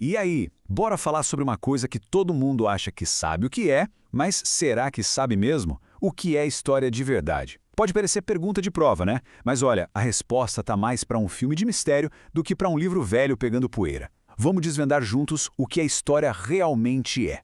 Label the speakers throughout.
Speaker 1: E aí, bora falar sobre uma coisa que todo mundo acha que sabe o que é, mas será que sabe mesmo? O que é história de verdade? Pode parecer pergunta de prova, né? Mas olha, a resposta tá mais para um filme de mistério do que para um livro velho pegando poeira. Vamos desvendar juntos o que a história realmente é.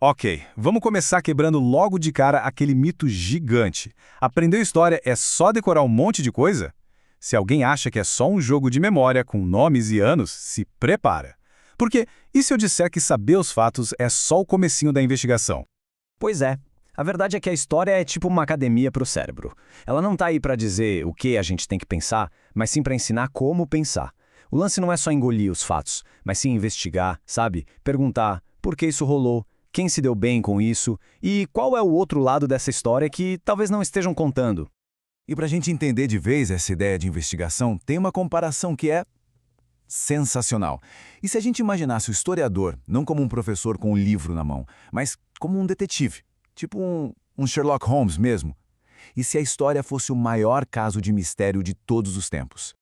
Speaker 2: Ok, vamos começar quebrando logo de cara aquele mito gigante. Aprender história é só decorar um monte de coisa? Se alguém acha que é só um jogo de memória com nomes e anos, se prepara. Porque, e se eu disser que saber os fatos é só o comecinho da investigação?
Speaker 3: Pois é. A verdade é que a história é tipo uma academia para o cérebro. Ela não tá aí para dizer o que a gente tem que pensar, mas sim para ensinar como pensar. O lance não é só engolir os fatos, mas sim investigar, sabe? Perguntar por que isso rolou, quem se deu bem com isso e qual é o outro lado dessa história que talvez não estejam contando.
Speaker 4: E para a gente entender de vez essa ideia de investigação, tem uma comparação que é sensacional. E se a gente imaginasse o historiador não como um professor com um livro na mão, mas como um detetive, tipo um Sherlock Holmes mesmo? E se a história fosse o maior caso de mistério de todos os tempos?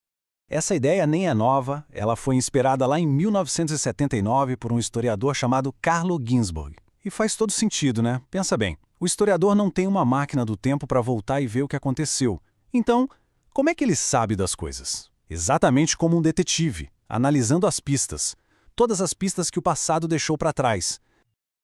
Speaker 2: Essa ideia nem é nova, ela foi inspirada lá em 1979 por um historiador chamado Carlo Ginzburg. E faz todo sentido, né? Pensa bem, o historiador não tem uma máquina do tempo para voltar e ver o que aconteceu. Então, como é que ele sabe das coisas? Exatamente como um detetive, analisando as pistas. Todas as pistas que o passado deixou para trás.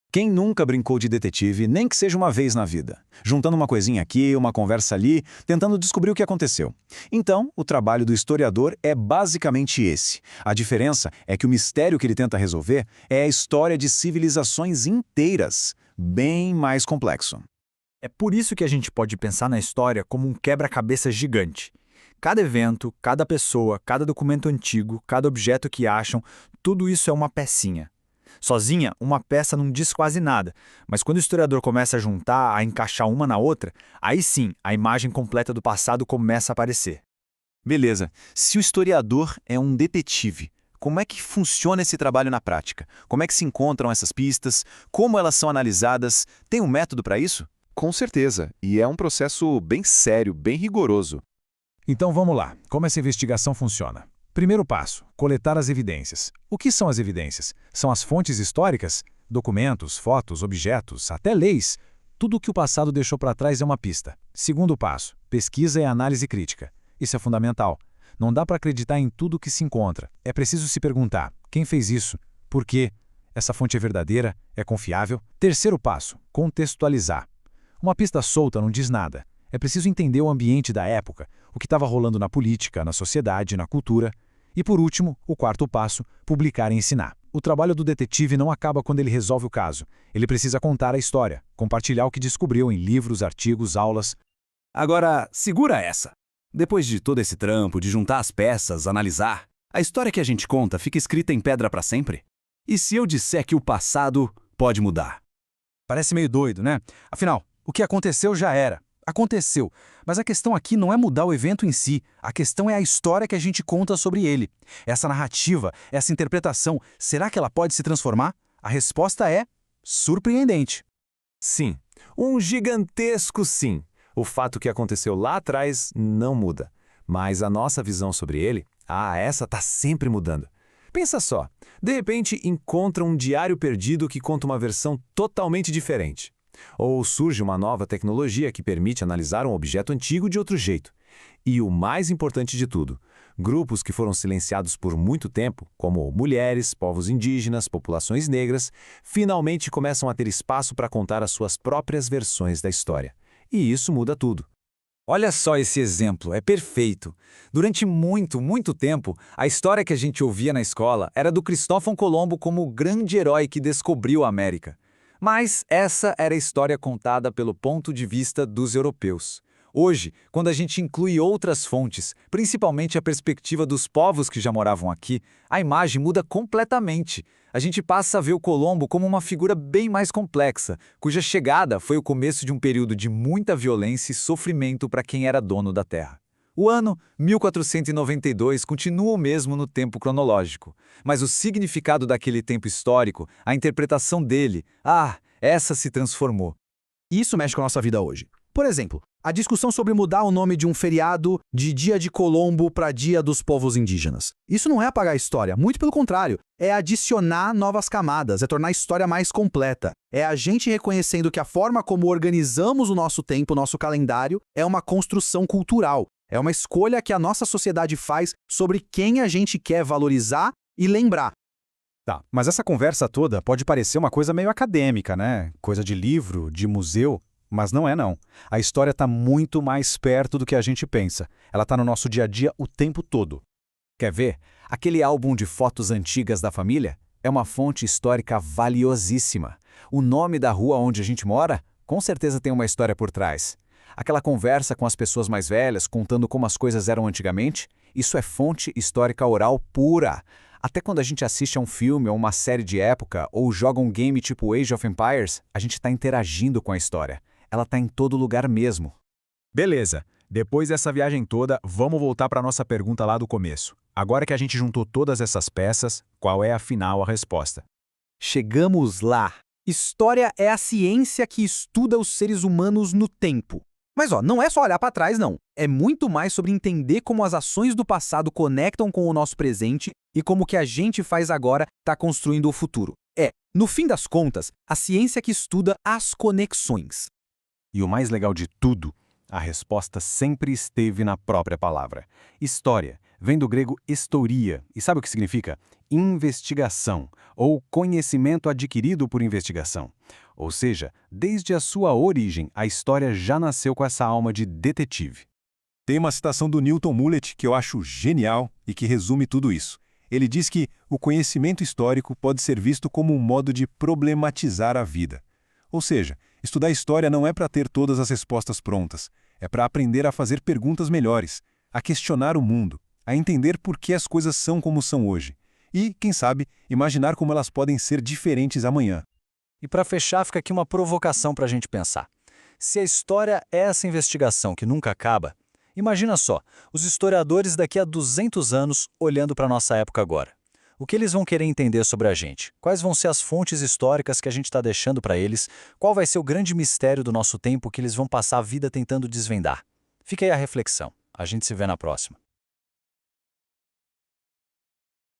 Speaker 3: Quem nunca brincou de detetive, nem que seja uma vez na vida? Juntando uma coisinha aqui, uma conversa ali, tentando descobrir o que aconteceu. Então, o trabalho do historiador é basicamente esse. A diferença é que o mistério que ele tenta resolver é a história de civilizações inteiras, bem mais complexo.
Speaker 5: É por isso que a gente pode pensar na história como um quebra-cabeça gigante. Cada evento, cada pessoa, cada documento antigo, cada objeto que acham, tudo isso é uma pecinha. Sozinha, uma peça não diz quase nada, mas quando o historiador começa a juntar, a encaixar uma na outra, aí sim, a imagem completa do passado começa a aparecer.
Speaker 4: Beleza, se o historiador é um detetive, como é que funciona esse trabalho na prática? Como é que se encontram essas pistas? Como elas são analisadas? Tem um método para isso?
Speaker 6: Com certeza, e é um processo bem sério, bem rigoroso.
Speaker 2: Então vamos lá, como essa investigação funciona? Primeiro passo, coletar as evidências. O que são as evidências? São as fontes históricas? Documentos, fotos, objetos, até leis. Tudo o que o passado deixou para trás é uma pista. Segundo passo, pesquisa e análise crítica. Isso é fundamental. Não dá para acreditar em tudo que se encontra. É preciso se perguntar, quem fez isso? Por quê? Essa fonte é verdadeira? É confiável? Terceiro passo, contextualizar. Uma pista solta não diz nada. É preciso entender o ambiente da época, o que estava rolando na política, na sociedade, na cultura. E por último, o quarto passo, publicar e ensinar. O trabalho do detetive não acaba quando ele resolve o caso. Ele precisa contar a história, compartilhar o que descobriu em livros, artigos, aulas.
Speaker 7: Agora, segura essa. Depois de todo esse trampo, de juntar as peças, analisar, a história que a gente conta fica escrita em pedra para sempre? E se eu disser que o passado pode mudar?
Speaker 2: Parece meio doido, né? Afinal, o que aconteceu já era. Aconteceu, mas a questão aqui não é mudar o evento em si, a questão é a história que a gente conta sobre ele. Essa narrativa, essa interpretação, será que ela pode se transformar? A resposta é surpreendente.
Speaker 8: Sim, um gigantesco sim. O fato que aconteceu lá atrás não muda, mas a nossa visão sobre ele, essa está sempre mudando. Pensa só, de repente encontra um diário perdido que conta uma versão totalmente diferente. Ou surge uma nova tecnologia que permite analisar um objeto antigo de outro jeito. E o mais importante de tudo, grupos que foram silenciados por muito tempo, como mulheres, povos indígenas, populações negras, finalmente começam a ter espaço para contar as suas próprias versões da história. E isso muda tudo.
Speaker 5: Olha só esse exemplo, é perfeito. Durante muito tempo, a história que a gente ouvia na escola era do Cristóvão Colombo como o grande herói que descobriu a América. Mas essa era a história contada pelo ponto de vista dos europeus. Hoje, quando a gente inclui outras fontes, principalmente a perspectiva dos povos que já moravam aqui, a imagem muda completamente. A gente passa a ver o Colombo como uma figura bem mais complexa, cuja chegada foi o começo de um período de muita violência e sofrimento para quem era dono da terra. O ano 1492 continua o mesmo no tempo cronológico, mas o significado daquele tempo histórico, a interpretação dele, essa se transformou.
Speaker 7: Isso mexe com a nossa vida hoje.
Speaker 9: Por exemplo, a discussão sobre mudar o nome de um feriado de Dia de Colombo para Dia dos Povos Indígenas. Isso não é apagar a história, muito pelo contrário. É adicionar novas camadas, é tornar a história mais completa. É a gente reconhecendo que a forma como organizamos o nosso tempo, o nosso calendário, é uma construção cultural. É uma escolha que a nossa sociedade faz sobre quem a gente quer valorizar e lembrar.
Speaker 2: Tá, mas essa conversa toda pode parecer uma coisa meio acadêmica, né? Coisa de livro, de museu, mas não é não. A história está muito mais perto do que a gente pensa. Ela está no nosso dia a dia o tempo todo.
Speaker 3: Quer ver? Aquele álbum de fotos antigas da família é uma fonte histórica valiosíssima. O nome da rua onde a gente mora, com certeza tem uma história por trás. Aquela conversa com as pessoas mais velhas, contando como as coisas eram antigamente, isso é fonte histórica oral pura. Até quando a gente assiste a um filme ou uma série de época, ou joga um game tipo Age of Empires, a gente está interagindo com a história. Ela está em todo lugar mesmo.
Speaker 2: Beleza, depois dessa viagem toda, vamos voltar para a nossa pergunta lá do começo. Agora que a gente juntou todas essas peças, qual é afinal a resposta?
Speaker 9: Chegamos lá. História é a ciência que estuda os seres humanos no tempo. Mas não é só olhar para trás, não. É muito mais sobre entender como as ações do passado conectam com o nosso presente e como o que a gente faz agora está construindo o futuro. No fim das contas, a ciência que estuda as conexões.
Speaker 2: E o mais legal de tudo, a resposta sempre esteve na própria palavra. História vem do grego historia, e sabe o que significa? Investigação, ou conhecimento adquirido por investigação. Ou seja, desde a sua origem, a história já nasceu com essa alma de detetive.
Speaker 10: Tem uma citação do Newton Mullett que eu acho genial e que resume tudo isso. Ele diz que o conhecimento histórico pode ser visto como um modo de problematizar a vida. Ou seja, estudar história não é para ter todas as respostas prontas, é para aprender a fazer perguntas melhores, a questionar o mundo, a entender por que as coisas são como são hoje e, quem sabe, imaginar como elas podem ser diferentes amanhã.
Speaker 3: E para fechar, fica aqui uma provocação para a gente pensar. Se a história é essa investigação que nunca acaba, imagina só, os historiadores daqui a 200 anos olhando para a nossa época agora. O que eles vão querer entender sobre a gente? Quais vão ser as fontes históricas que a gente está deixando para eles? Qual vai ser o grande mistério do nosso tempo que eles vão passar a vida tentando desvendar? Fica aí a reflexão. A gente se vê na próxima.